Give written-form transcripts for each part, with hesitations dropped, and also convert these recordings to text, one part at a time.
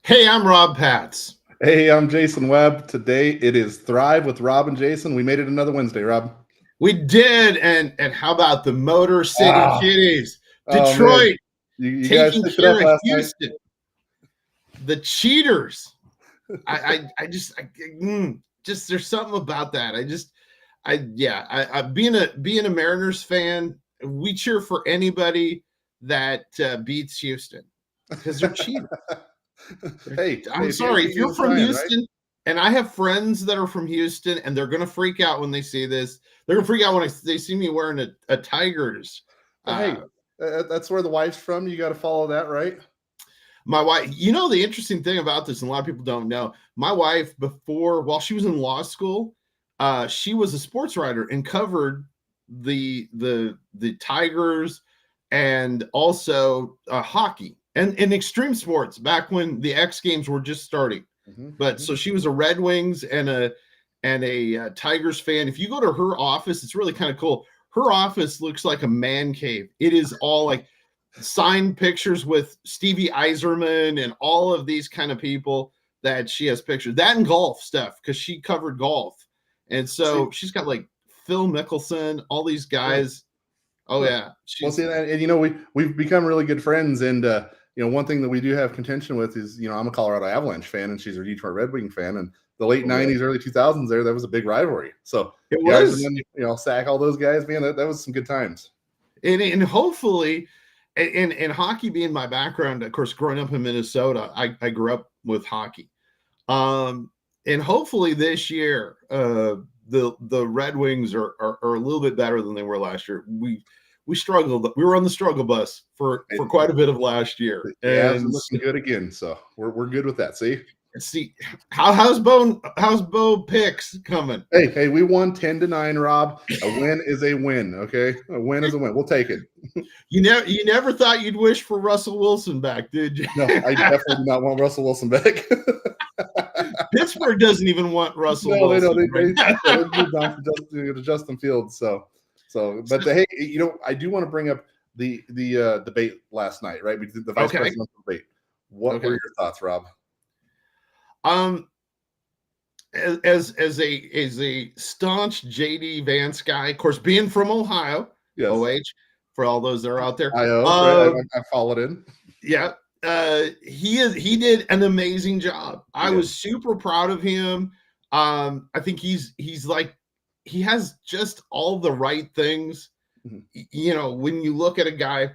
Hey, I'm Rob Patz. Hey, I'm Jason Webb. Today it is Thrive with Rob and Jason. We made it another Wednesday, Rob. We did, and how about the Motor City Ah, Kitties? oh man, Detroit you guys taking picked it care up of last night. Houston. The cheaters. Just there's something about that. Being a Mariners fan, we cheer for anybody that beats Houston because they're cheaters. Hey, I'm if you ain't sorry if beating, you're you're from trying, right? Houston, and I have friends that are from Houston, and they're gonna freak out when they see this. They're gonna freak out when they see me wearing a Tigers. But hey, Uh, that's where the wife's from. You got to follow that, right? my wife, the interesting thing about this, and a lot of people don't know, my wife while she was in law school, she was a sports writer and covered the Tigers and also hockey and extreme sports back when the X Games were just starting. But so she was a Red Wings and a Tigers fan. If you go to her office, it's really kind of cool. Her office looks like a man cave. It is all like signed pictures with Stevie Eiserman and all of these kind of people that she has pictures. That and golf stuff because she covered golf, and so she's got like Phil Mickelson, all these guys. Oh yeah, well, see, and we've become really good friends, and one thing that we do have contention with is I'm a Colorado Avalanche fan, and she's a Detroit Red Wing fan, and the late '90s, early 2000s, that was a big rivalry. So it was, Sack, all those guys, man, that was some good times. And hopefully, and hockey being my background, of course, growing up in Minnesota, I grew up with hockey, and hopefully this year, the Red Wings are a little bit better than they were last year. We struggled. We were on the struggle bus for quite a bit of last year. Yeah, it's looking good again. So we're good with that. See how's Bo Picks coming? Hey, we won 10-9, Rob. A win is a win. Okay, a win is a win. We'll take it. You never thought you'd wish for Russell Wilson back, did you? No, I definitely do not want Russell Wilson back. Pittsburgh doesn't even want Russell Wilson. They moved on to Justin Fields. So, but hey, I do want to bring up the debate last night, right? We did the vice presidential debate. What were your thoughts, Rob? As a staunch JD Vance guy, of course, being from Ohio, yes. OH, for all those that are out there, I followed in. Yeah, he did an amazing job. I was super proud of him. I think he's like, he has just all the right things. Mm-hmm. When you look at a guy,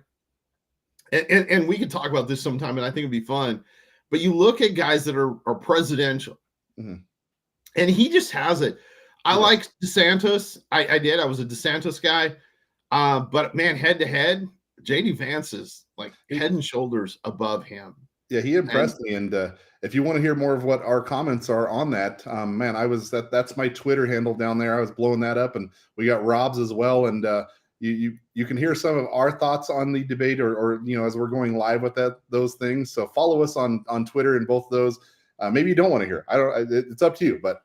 and we could talk about this sometime, and I think it'd be fun. But you look at guys that are presidential, mm-hmm. and he just has it. I like DeSantis. I did. I was a DeSantis guy. But man, head to head, JD Vance is like head and shoulders above him. Yeah, he impressed me. And if you want to hear more of what our comments are on that, man, that's my Twitter handle down there. I was blowing that up, and we got Rob's as well. And you can hear some of our thoughts on the debate, or as we're going live with those things. So follow us on Twitter and both of those. Maybe you don't want to hear. It's up to you, but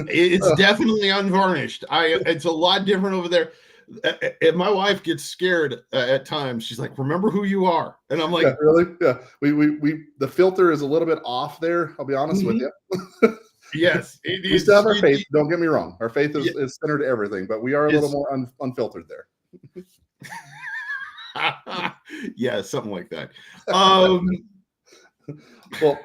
it's definitely unvarnished. It's a lot different over there. And my wife gets scared at times. She's like, "Remember who you are," and I'm like, "Really? Yeah." We the filter is a little bit off there. I'll be honest with you. Yes, we still have our faith. Don't get me wrong. Our faith is centered to everything, but we are a little more unfiltered there. Yeah, something like that. Well,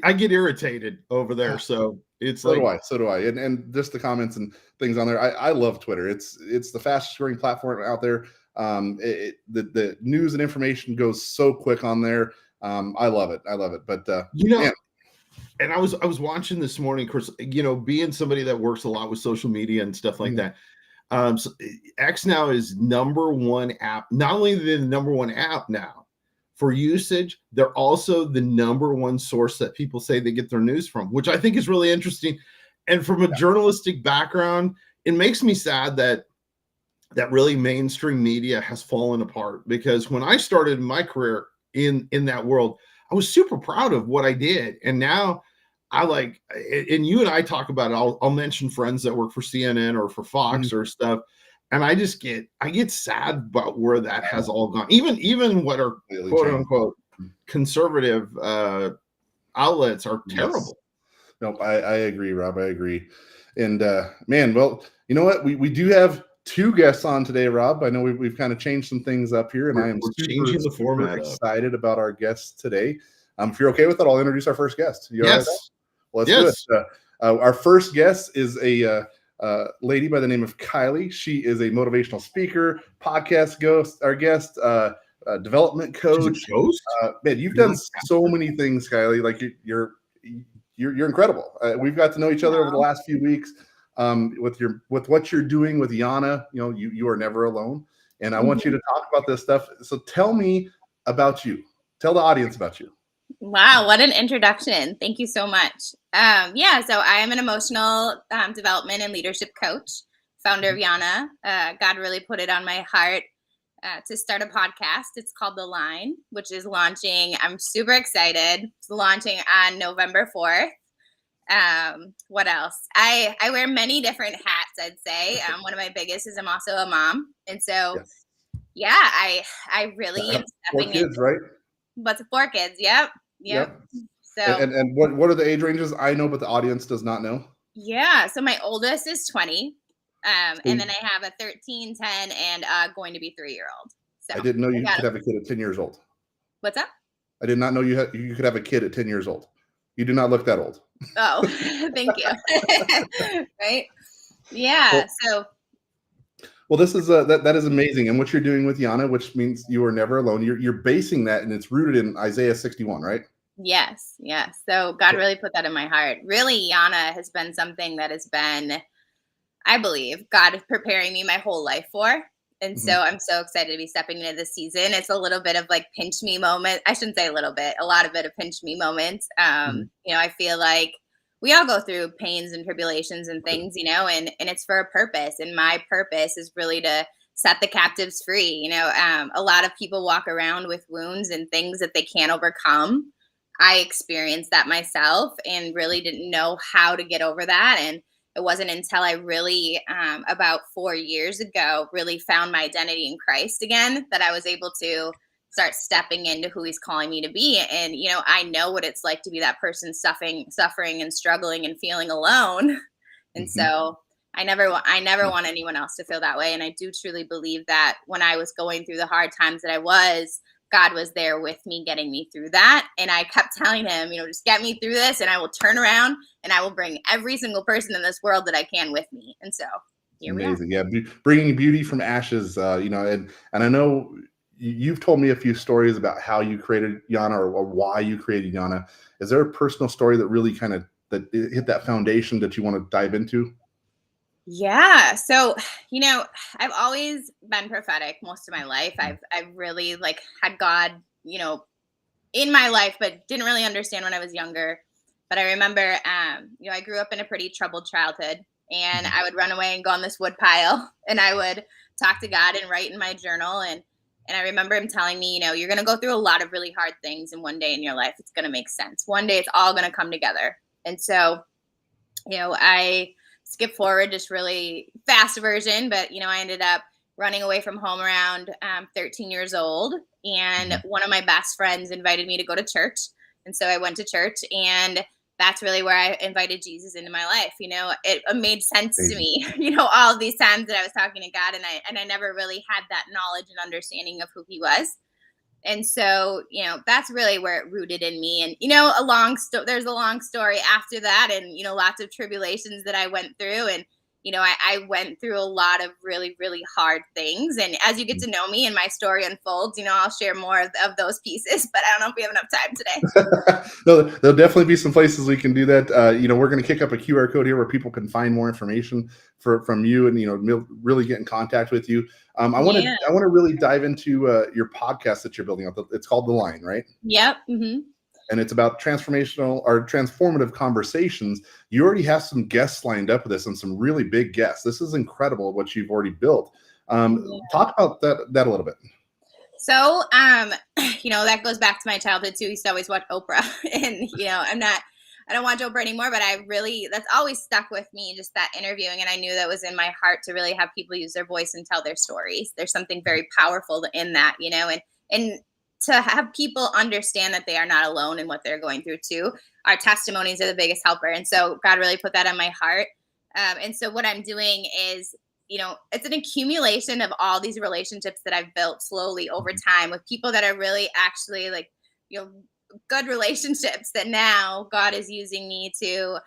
I get irritated over there, so it's so do I. And just the comments and things on there. I love Twitter. It's the fastest growing platform out there. The news and information goes so quick on there. I love it. But man. And I was watching this morning, Chris, being somebody that works a lot with social media and stuff like that. So X now is #1 app. Not only the #1 app now for usage, they're also the #1 source that people say they get their news from, which I think is really interesting. And from a journalistic background, it makes me sad that really mainstream media has fallen apart, because when I started my career in that world, I was super proud of what I did. And now and you and I talk about it. I'll mention friends that work for CNN or for Fox or stuff. And I get sad about where that has all gone. Even what are quote unquote conservative outlets are Yes. terrible. Nope, I agree, Rob. I agree. And man, well, you know what? We do have two guests on today, Rob. I know we've kind of changed some things up here, and I am We're super, changing the super format up. excited about our guests today. If you're okay with that, I'll introduce our first guest. You all right with that? Yes. Well, let's Yes. do it. Our first guest is a lady by the name of Kylie. She is a motivational speaker, podcast guest, development She's coach. a ghost? Man, you've done so many things, Kylie. Like you're incredible. We've got to know each other over the last few weeks. With what you're doing with Yana, you know, you are never alone. And I want you to talk about this stuff. So tell me about you. Tell the audience about you. Wow, what an introduction. Thank you so much. Yeah, so I am an emotional development and leadership coach, founder of Yana. God really put it on my heart to start a podcast. It's called The Line, which is launching. I'm super excited. It's launching on November 4th. What else? I wear many different hats, I'd say. One of my biggest is I'm also a mom. And so, yeah, I really am stepping 4 kids, right? But 4 kids. Yep. So and what are the age ranges? I know, but the audience does not know. Yeah. So my oldest is 20. And then I have a 13, 10, and going to be 3-year-old. So I didn't know you could have a kid at 10 years old. What's up? I did not know you could have a kid at 10 years old. You do not look that old. Oh, thank you. Right? Yeah. Well, this is that is amazing, and what you're doing with Yana, which means you are never alone. You're basing that, and it's rooted in Isaiah 61, right? Yes. So God really put that in my heart. Really, Yana has been something that has been, I believe, God preparing me my whole life for. And so I'm so excited to be stepping into this season. It's a little bit of like pinch me moment. I shouldn't say a little bit, a lot of it of pinch me moments. You know, I feel like we all go through pains and tribulations and things, you know, and it's for a purpose. And my purpose is really to set the captives free. You know, a lot of people walk around with wounds and things that they can't overcome. I experienced that myself and really didn't know how to get over that. And it wasn't until I really, about 4 years ago, really found my identity in Christ again that I was able to start stepping into who he's calling me to be. And, you know, I know what it's like to be that person suffering and struggling and feeling alone. And so I never want anyone else to feel that way. And I do truly believe that when I was going through the hard times that I was, God was there with me, getting me through that. And I kept telling him, you know, just get me through this and I will turn around and I will bring every single person in this world that I can with me. And so here we are. Amazing. Yeah. Bringing beauty from ashes, you know, and I know you've told me a few stories about how you created Yana or why you created Yana. Is there a personal story that really kind of that hit that foundation that you want to dive into? Yeah. So, you know, I've always been prophetic most of my life. I've really like had God, you know, in my life, but didn't really understand when I was younger. But I remember, you know, I grew up in a pretty troubled childhood, and I would run away and go on this wood pile, and I would talk to God and write in my journal. And I remember him telling me, you know, you're going to go through a lot of really hard things, and one day in your life, it's going to make sense. One day it's all going to come together. And so, you know, I skip forward just really fast version, but, you know, I ended up running away from home around 13 years old. And one of my best friends invited me to go to church. And so I went to church, and that's really where I invited Jesus into my life. You know, it made sense to me, you know, all of these times that I was talking to God, and I never really had that knowledge and understanding of who he was. And so, you know, that's really where it rooted in me. And, you know, there's a long story after that, and, you know, lots of tribulations that I went through. And, you know, I went through a lot of really, really hard things. And as you get to know me and my story unfolds, you know, I'll share more of those pieces, but I don't know if we have enough time today. No, there'll definitely be some places we can do that. You know, we're going to kick up a QR code here where people can find more information from you and, you know, really get in contact with you. I want to really dive into your podcast that you're building up. It's called The Line, right? Yep. And it's about transformative conversations. You already have some guests lined up with this, and some really big guests. This is incredible what you've already built. Talk about that a little bit. So, you know, that goes back to my childhood too. I used to always watch Oprah, and, you know, I don't watch Oprah anymore, but that's always stuck with me, just that interviewing. And I knew that was in my heart to really have people use their voice and tell their stories. There's something very powerful in that, you know, and to have people understand that they are not alone in what they're going through too. Our testimonies are the biggest helper. And so God really put that on my heart. And so what I'm doing is, it's an accumulation of all these relationships that I've built slowly over time with people that are really actually like, good relationships that now God is using me to,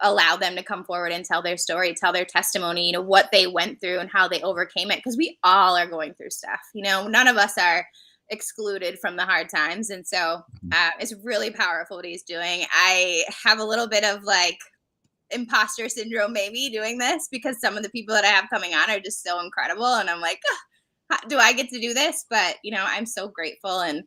allow them to come forward and tell their story, tell their testimony, what they went through and how they overcame it. Because we all are going through stuff, none of us are excluded from the hard times. And so it's really powerful what he's doing. I have a little bit of like imposter syndrome maybe doing this because some of the people that I have coming on are just so incredible. And I'm like, do I get to do this? But, I'm so grateful. And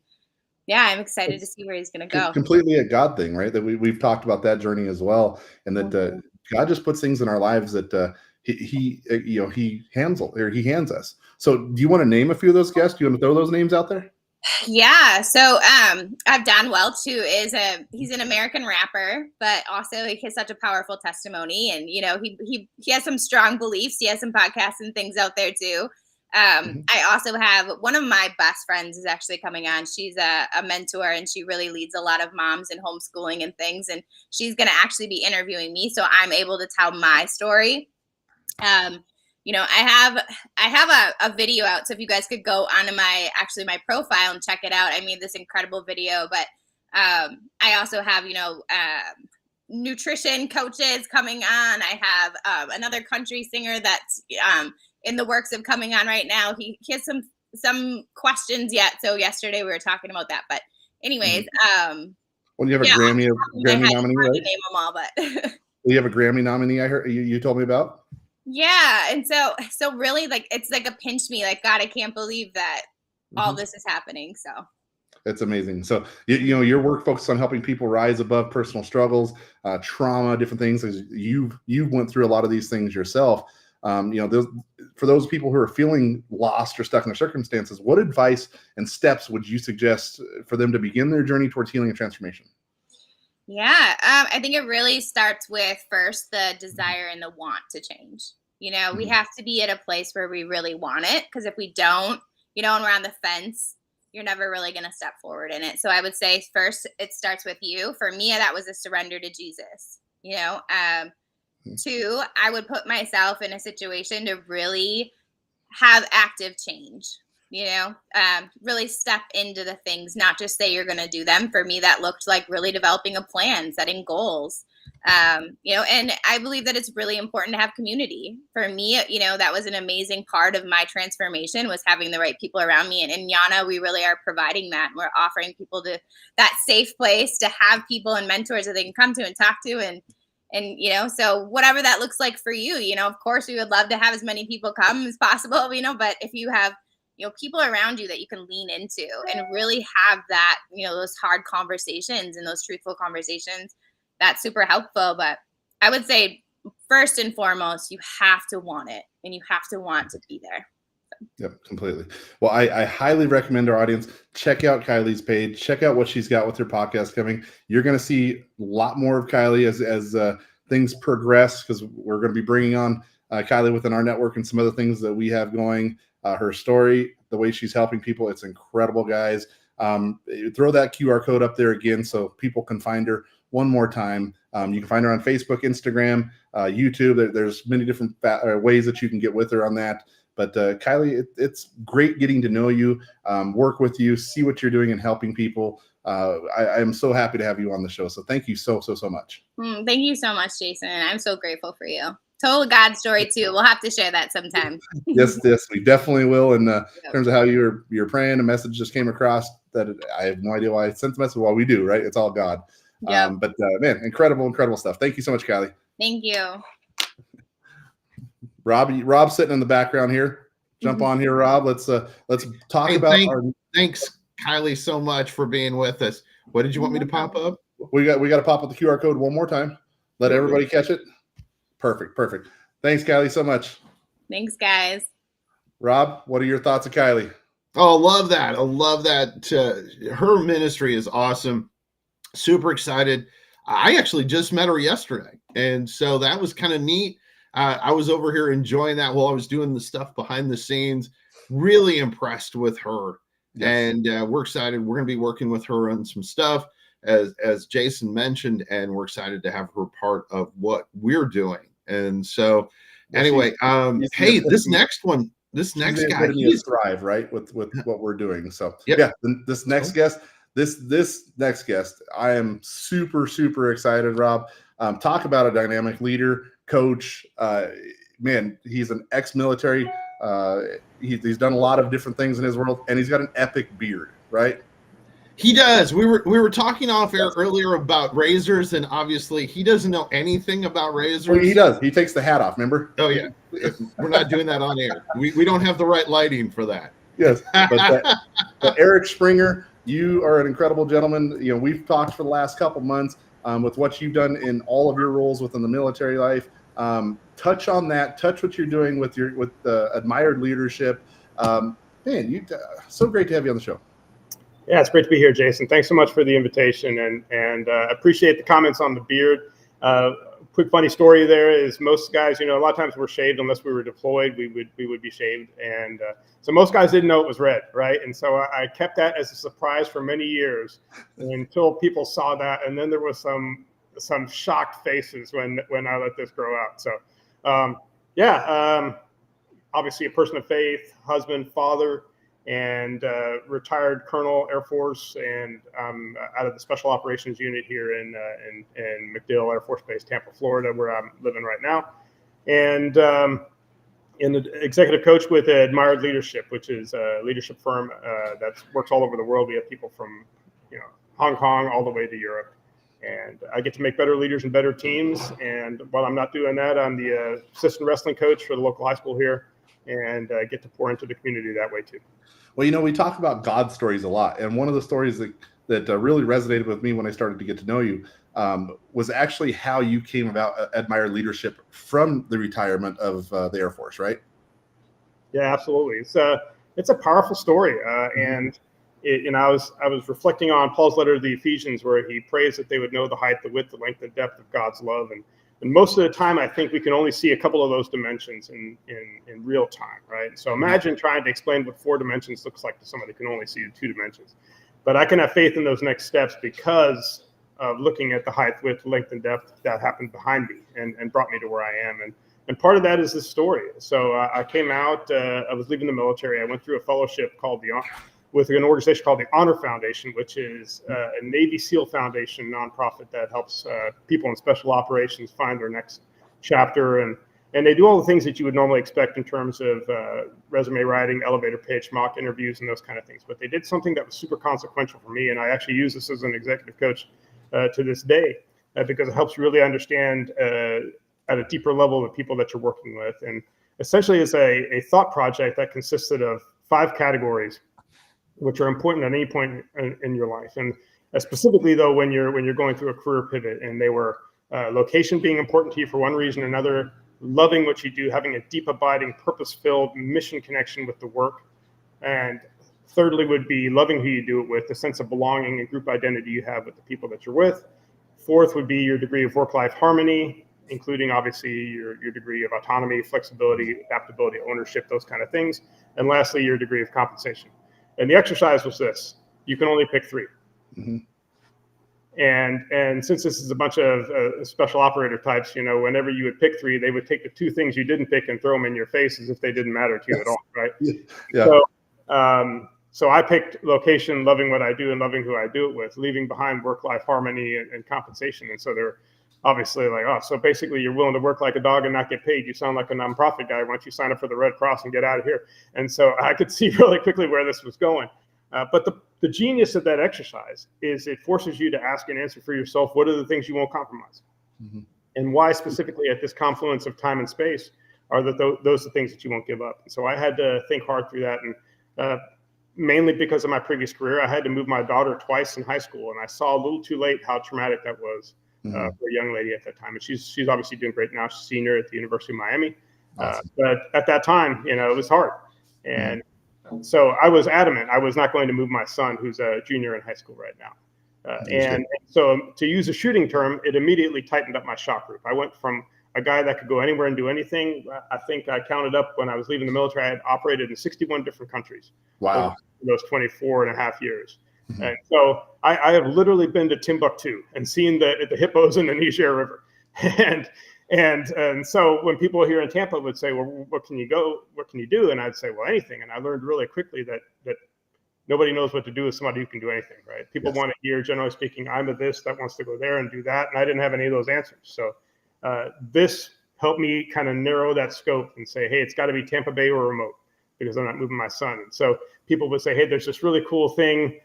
yeah, I'm excited to see where he's going to go. Completely a God thing, right? That we've talked about that journey as well. And that God just puts things in our lives that he hands us. So do you want to name a few of those guests? Do you want to throw those names out there? Yeah. So I have Don Welch, who is he's an American rapper, but also he has such a powerful testimony. And, he has some strong beliefs. He has some podcasts and things out there too. I also have one of my best friends is actually coming on. She's a mentor and she really leads a lot of moms in homeschooling and things. And she's going to actually be interviewing me. So I'm able to tell my story. I have a video out. So if you guys could go onto my profile and check it out. I made this incredible video, but I also have, nutrition coaches coming on. I have another country singer that's in the works of coming on right now. He has some questions yet. So yesterday we were talking about that. But anyways, well, you have a Grammy nominee, right? Name them all, but you have a Grammy nominee. I heard you told me about. Yeah, and so really, like, it's like a pinch me. Like, God, I can't believe that all this is happening. So it's amazing. So your work focuses on helping people rise above personal struggles, trauma, different things. You went through a lot of these things yourself. For those people who are feeling lost or stuck in their circumstances, what advice and steps would you suggest for them to begin their journey towards healing and transformation? Yeah, I think it really starts with first the desire and the want to change. We have to be at a place where we really want it, because if we don't, and we're on the fence, you're never really going to step forward in it. So I would say first it starts with you. For me, that was a surrender to Jesus. Two, I would put myself in a situation to really have active change, really step into the things, not just say you're going to do them. For me, that looked like really developing a plan, setting goals, and I believe that it's really important to have community. For me, that was an amazing part of my transformation, was having the right people around me. And in Yana, we really are providing that. We're offering people that safe place to have people and mentors that they can come to and talk to. And so whatever that looks like for you, of course, we would love to have as many people come as possible, but if you have, people around you that you can lean into and really have that, those hard conversations and those truthful conversations, that's super helpful. But I would say first and foremost, you have to want it and you have to want to be there. Yep, completely. Well, I highly recommend our audience check out Kylie's page, check out what she's got with her podcast coming. You're going to see a lot more of Kylie as things progress, because we're going to be bringing on Kylie within our network and some other things that we have going. Her story, the way she's helping people, it's incredible, guys. Throw that QR code up there again so people can find her one more time. You can find her on Facebook, Instagram, YouTube. There's many different ways that you can get with her on that. But Kylie, it's great getting to know you, work with you, see what you're doing and helping people. I am so happy to have you on the show. So thank you so much. Thank you so much, Jason. I'm so grateful for you. Total God story too. We'll have to share that sometime. Yes, we definitely will. And in terms of how you're praying, a message just came across that I have no idea why I sent the message. Well, we do, right? It's all God. Yep. But man, incredible stuff. Thank you so much, Kylie. Thank you. Rob's sitting in the background here. Jump on here, Rob. Let's talk about Thanks, Kylie, so much for being with us. What did you want me to pop up? We got to pop up the QR code one more time. Let everybody catch it. Perfect. Thanks, Kylie, so much. Thanks, guys. Rob, what are your thoughts of Kylie? Oh, I love that. Her ministry is awesome. Super excited. I actually just met her yesterday, and so that was kind of neat. I was over here enjoying that while I was doing the stuff behind the scenes. Really impressed with her. Yes. And we're excited. We're going to be working with her on some stuff, as Jason mentioned, and we're excited to have her part of what we're doing. And so, Well, anyway, she's the hey, this epitome- next one, this she's next the guy, epitome of Strive, right? With what we're doing. So yep. yeah, this next guest, this next guest, I am super, super excited, Rob. Talk about a dynamic leader, coach. Man, he's an ex-military. He's done a lot of different things in his world, and he's got an epic beard, right? He does. We were talking off air earlier about razors, and obviously he doesn't know anything about razors. Well, he does. He takes the hat off. Remember? Oh yeah. We're not doing that on air. We don't have the right lighting for that. Yes, but Eric Springer, you are an incredible gentleman. You know, we've talked for the last couple months with what you've done in all of your roles within the military life. Touch on that. Touch what you're doing with the admired leadership. Man, so great to have you on the show. Yeah, it's great to be here, Jason. Thanks so much for the invitation, and appreciate the comments on the beard. Quick funny story there is most guys, a lot of times we're shaved unless we were deployed. We would be shaved, and so most guys didn't know it was red, right? And so I kept that as a surprise for many years until people saw that, and then there was some shocked faces when I let this grow out. So obviously a person of faith, husband, father, and retired Colonel, Air Force, and out of the Special Operations Unit here in MacDill Air Force Base, Tampa, Florida, where I'm living right now. And in the executive coach with Admired Leadership, which is a leadership firm that works all over the world. We have people from Hong Kong all the way to Europe. And I get to make better leaders and better teams. And while I'm not doing that, I'm the assistant wrestling coach for the local high school here, and get to pour into the community that way too. Well, we talk about God stories a lot, and one of the stories that really resonated with me when I started to get to know you was actually how you came about Admired Leadership from the retirement of the Air Force, right? Yeah, absolutely. It's a powerful story, and I was reflecting on Paul's letter to the Ephesians, where he prays that they would know the height, the width, the length, and depth of God's love, and most of the time, I think we can only see a couple of those dimensions in real time, right? So imagine trying to explain what 4 dimensions looks like to somebody who can only see 2 dimensions. But I can have faith in those next steps because of looking at the height, width, length, and depth that happened behind me and brought me to where I am. And part of that is this story. So I came out, I was leaving the military. I went through a fellowship with an organization called the Honor Foundation, which is a Navy SEAL Foundation nonprofit that helps people in special operations find their next chapter. And they do all the things that you would normally expect in terms of resume writing, elevator pitch, mock interviews, and those kind of things. But they did something that was super consequential for me. And I actually use this as an executive coach to this day because it helps you really understand at a deeper level the people that you're working with. And essentially it's a thought project that consisted of 5 categories, which are important at any point in your life. And specifically, though, when you're going through a career pivot, and they were location being important to you for one reason or another, loving what you do, having a deep, abiding, purpose-filled mission connection with the work, and thirdly would be loving who you do it with, the sense of belonging and group identity you have with the people that you're with. Fourth would be your degree of work-life harmony, including obviously your degree of autonomy, flexibility, adaptability, ownership, those kind of things. And lastly, your degree of compensation. And the exercise was this: you can only pick 3. Mm-hmm. And since this is a bunch of special operator types, whenever you would pick 3, they would take the 2 things you didn't pick and throw them in your face as if they didn't matter to you at all, right? Yeah. So I picked location, loving what I do and loving who I do it with, leaving behind work-life harmony and compensation. And so they're obviously like, oh, so basically you're willing to work like a dog and not get paid. You sound like a nonprofit guy. Why don't you sign up for the Red Cross and get out of here? And so I could see really quickly where this was going. But the genius of that exercise is it forces you to ask and answer for yourself, what are the things you won't compromise? Mm-hmm. And why specifically at this confluence of time and space are those the things that you won't give up? And so I had to think hard through that. And mainly because of my previous career, I had to move my daughter twice in high school. And I saw a little too late how traumatic that was. For a young lady at that time. And she's obviously doing great now. She's a senior at the University of Miami. Awesome. But at that time, it was hard. And so I was adamant I was not going to move my son, who's a junior in high school right now. And so to use a shooting term, it immediately tightened up my shot group. I went from a guy that could go anywhere and do anything. I think I counted up when I was leaving the military, I had operated in 61 different countries. Wow. Those 24 and a half years. Mm-hmm. And so I have literally been to Timbuktu and seen the hippos in the Niger River. And so when people here in Tampa would say, well, what can you do? And I'd say, well, anything. And I learned really quickly that nobody knows what to do with somebody who can do anything, right? People want to hear, generally speaking, I'm a this that wants to go there and do that. And I didn't have any of those answers. So this helped me kind of narrow that scope and say, hey, it's got to be Tampa Bay or remote because I'm not moving my son. And so people would say, hey, there's this really cool thing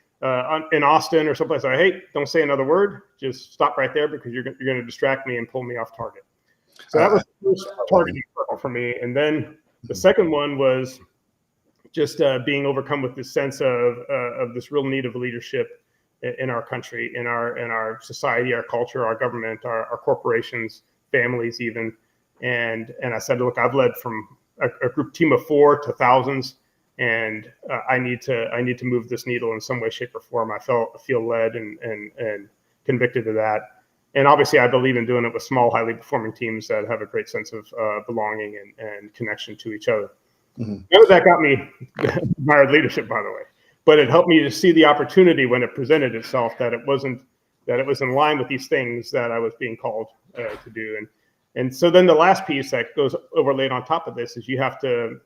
in Austin or someplace. Like, hey, don't say another word. Just stop right there because you're going to distract me and pull me off target. So that was the first targeting circle for me. And then the second one was just being overcome with this sense of this real need of leadership in our country, in our society, our culture, our government, our corporations, families even. And I said, look, I've led from a group team of 4 to thousands, and I need to move this needle in some way, shape, or form. I feel led and convicted of that. And obviously, I believe in doing it with small, highly performing teams that have a great sense of belonging and connection to each other. Mm-hmm. None of that got me admired leadership, by the way, but it helped me to see the opportunity when it presented itself that it was in line with these things that I was being called to do. And so then the last piece that goes overlaid on top of this is you have to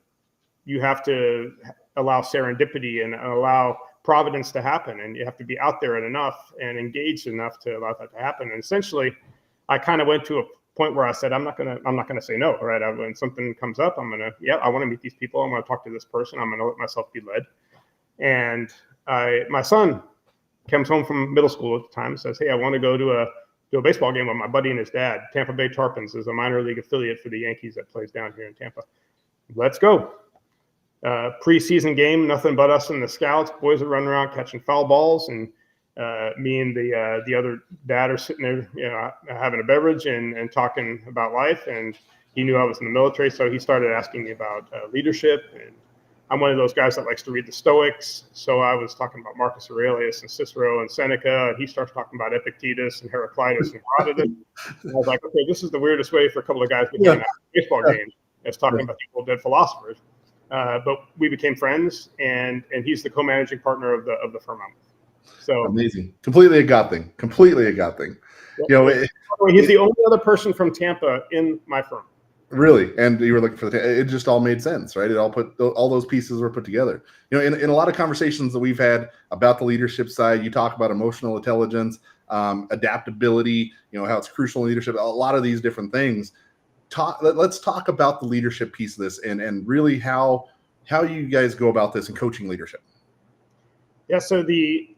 allow serendipity and allow providence to happen, and you have to be out there enough and engaged enough to allow that to happen. And essentially, I kind of went to a point where I said, I'm not gonna say no, right? When something comes up, I want to meet these people. I'm gonna talk to this person. I'm gonna let myself be led. And my son comes home from middle school at the time, says, hey, I want to go to a baseball game with my buddy and his dad. Tampa Bay Tarpons is a minor league affiliate for the Yankees that plays down here in Tampa. Let's go. Preseason game, nothing but us and the scouts. Boys are running around catching foul balls, and me and the other dad are sitting there, having a beverage and talking about life. And he knew I was in the military, so he started asking me about leadership. And I'm one of those guys that likes to read the Stoics, so I was talking about Marcus Aurelius and Cicero and Seneca, and he starts talking about Epictetus and Heraclitus and Herodotus. And I was like, okay, this is the weirdest way for a couple of guys to get a baseball game. It's talking about people, dead philosophers. But we became friends, and he's the co-managing partner of the firm I'm with. So amazing, completely a God thing. Yep. He's the only other person from Tampa in my firm. Really, and you were looking for it just all made sense, right? All those pieces were put together. In a lot of conversations that we've had about the leadership side, you talk about emotional intelligence, adaptability. How it's crucial in leadership. A lot of these different things. Let's talk about the leadership piece of this and really how you guys go about this in coaching leadership. Yeah, so the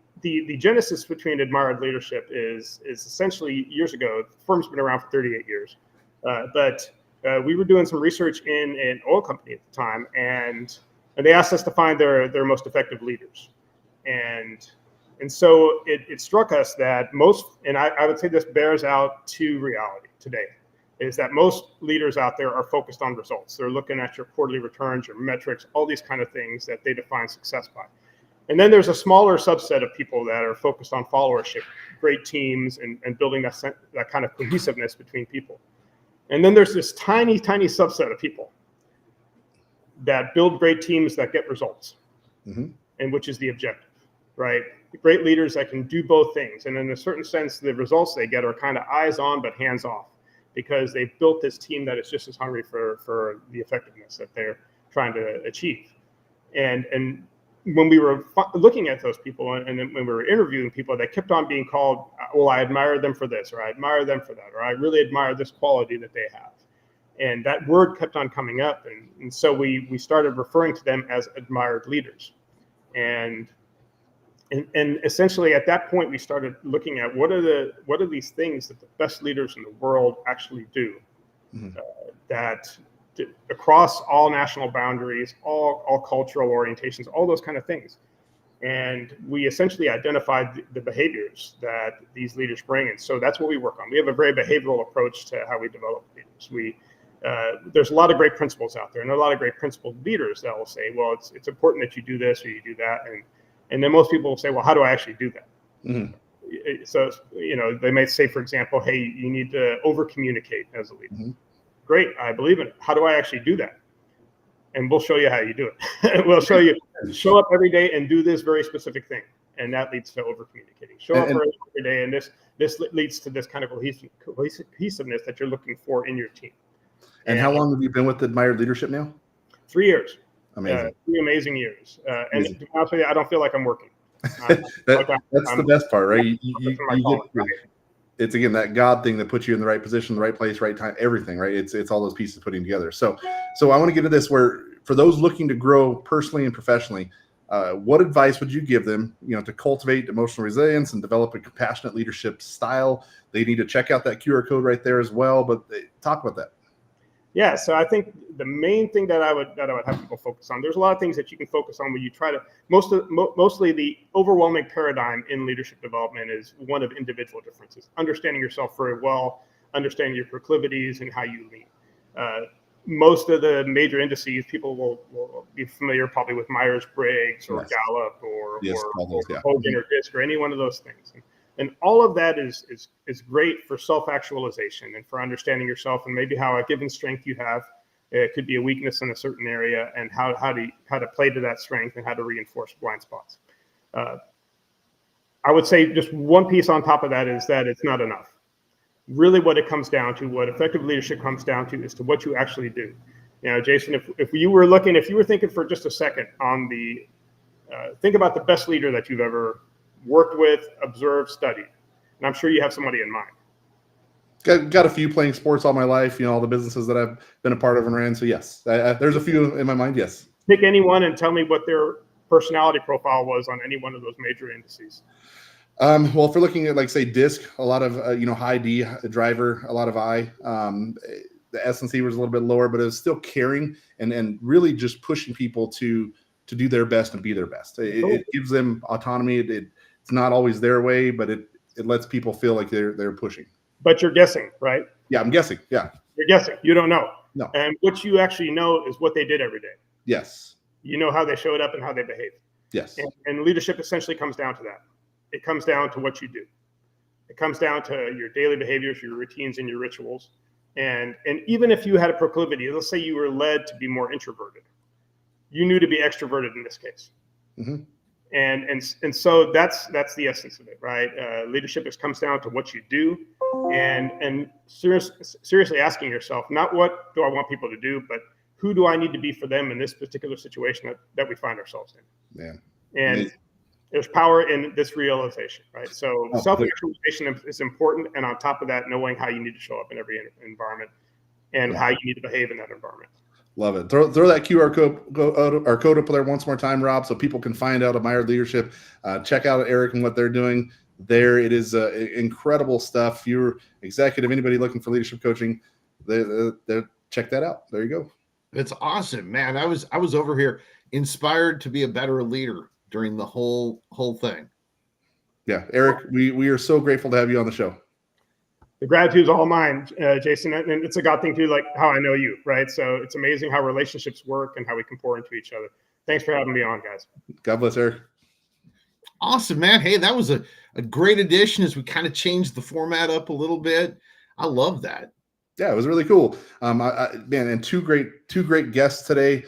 genesis between Admired Leadership is essentially years ago. The firm's been around for 38 years, but we were doing some research in an oil company at the time, and they asked us to find their most effective leaders, and so it struck us that most, and I would say this bears out to reality today, is that most leaders out there are focused on results. They're looking at your quarterly returns, your metrics, all these kind of things that they define success by. And then there's a smaller subset of people that are focused on followership, great teams, and building that kind of cohesiveness between people. And then there's this tiny, tiny subset of people that build great teams that get results, and which is the objective, right? Great leaders that can do both things. And in a certain sense, the results they get are kind of eyes on but hands off, because they've built this team that is just as hungry for the effectiveness that they're trying to achieve. And when we were looking at those people and then when we were interviewing people, they kept on being called, well, I admire them for this, or I admire them for that, or I really admire this quality that they have. And that word kept on coming up. And so we started referring to them as admired leaders. And essentially at that point, we started looking at what are these things that the best leaders in the world actually do, that across all national boundaries, all cultural orientations, all those kind of things. And we essentially identified the behaviors that these leaders bring. And so that's what we work on. We have a very behavioral approach to how we develop leaders. There's a lot of great principles out there, and there are a lot of great principled leaders that will say, well, it's important that you do this or you do that. And then most people will say, well, how do I actually do that? So, they may say, for example, hey, you need to over communicate as a leader. great, I believe in it. How do I actually do that? And we'll show you how you do it. We'll show you, show up every day and do this very specific thing. And that leads to over communicating. Show up every day, and this leads to this kind of cohesiveness that you're looking for in your team. And how long have you been with Admired Leadership now? 3 years. Amazing. 3 amazing years. And to be honest with you, I don't feel like I'm working. That's the best part, right? You get, it's again that God thing that puts you in the right position, the right place, right time, everything, right? It's all those pieces putting together. So I want to get to this, where for those looking to grow personally and professionally, what advice would you give them, to cultivate emotional resilience and develop a compassionate leadership style? They need to check out that QR code right there as well. But talk about that. Yeah, so I think the main thing that I would have people focus on, there's a lot of things that you can focus on when you try to, mostly the overwhelming paradigm in leadership development is one of individual differences, understanding yourself very well, understanding your proclivities and how you lead. Most of the major indices, people will be familiar probably with Myers-Briggs or Gallup or Hogan or DISC or any one of those things. And all of that is great for self-actualization and for understanding yourself and maybe how a given strength you have, it could be a weakness in a certain area, and how to play to that strength and how to reinforce blind spots. I would say just one piece on top of that is that it's not enough. Really what it comes down to, what effective leadership comes down to, is to what you actually do. Jason, if you were thinking for just a second on think about the best leader that you've ever worked with, observed, studied. And I'm sure you have somebody in mind. Got a few playing sports all my life, all the businesses that I've been a part of and ran. So yes, there's a few in my mind. Yes. Pick anyone and tell me what their personality profile was on any one of those major indices. Well, if we're looking at, like, say, DISC, a lot of, high D driver, a lot of I, the S&C was a little bit lower, but it was still caring and really just pushing people to do their best and be their best. It gives them autonomy. It's not always their way, but it lets people feel like they're pushing. But you're guessing, right? Yeah, I'm guessing. Yeah. You're guessing. You don't know. No. And what you actually know is what they did every day. Yes. You know how they showed up and how they behaved. Yes. And leadership essentially comes down to that. It comes down to what you do. It comes down to your daily behaviors, your routines, and your rituals. And even if you had a proclivity, let's say you were led to be more introverted, you knew to be extroverted in this case. Mm-hmm. And so that's the essence of it, right? Leadership comes down to what you do, and seriously asking yourself, not what do I want people to do, but who do I need to be for them in this particular situation that we find ourselves in. Yeah. And there's power in this realization, right? So self-actualization is important, and on top of that, knowing how you need to show up in every environment and how you need to behave in that environment. Love it. Throw that QR code up there once more time, Rob, so people can find out Admired Leadership. Check out Eric and what they're doing there. It is incredible stuff. If you're executive, anybody looking for leadership coaching, check that out. There you go. It's awesome, man. I was over here inspired to be a better leader during the whole thing. Yeah, Eric, we are so grateful to have you on the show. The gratitude is all mine, Jason, and it's a God thing too, like how I know you, right? So it's amazing how relationships work and how we can pour into each other. Thanks for having me on, guys. God bless, Eric. Awesome, man. Hey, that was a great addition as we kind of changed the format up a little bit. I love that. Yeah, it was really cool. Man, and two great guests today.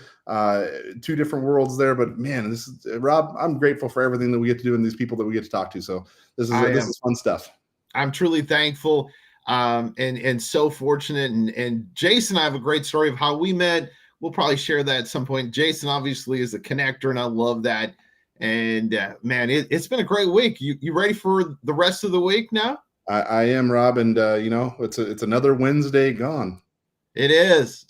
Two different worlds there, but man, this is Rob. I'm grateful for everything that we get to do and these people that we get to talk to. So this is fun stuff. I'm truly thankful and so fortunate. And Jason, I have a great story of how we met. We'll probably share that at some point. Jason obviously is a connector, and I love that. And man, it's been a great week. You ready for the rest of the week now? I am, Rob, and it's another Wednesday gone. It is.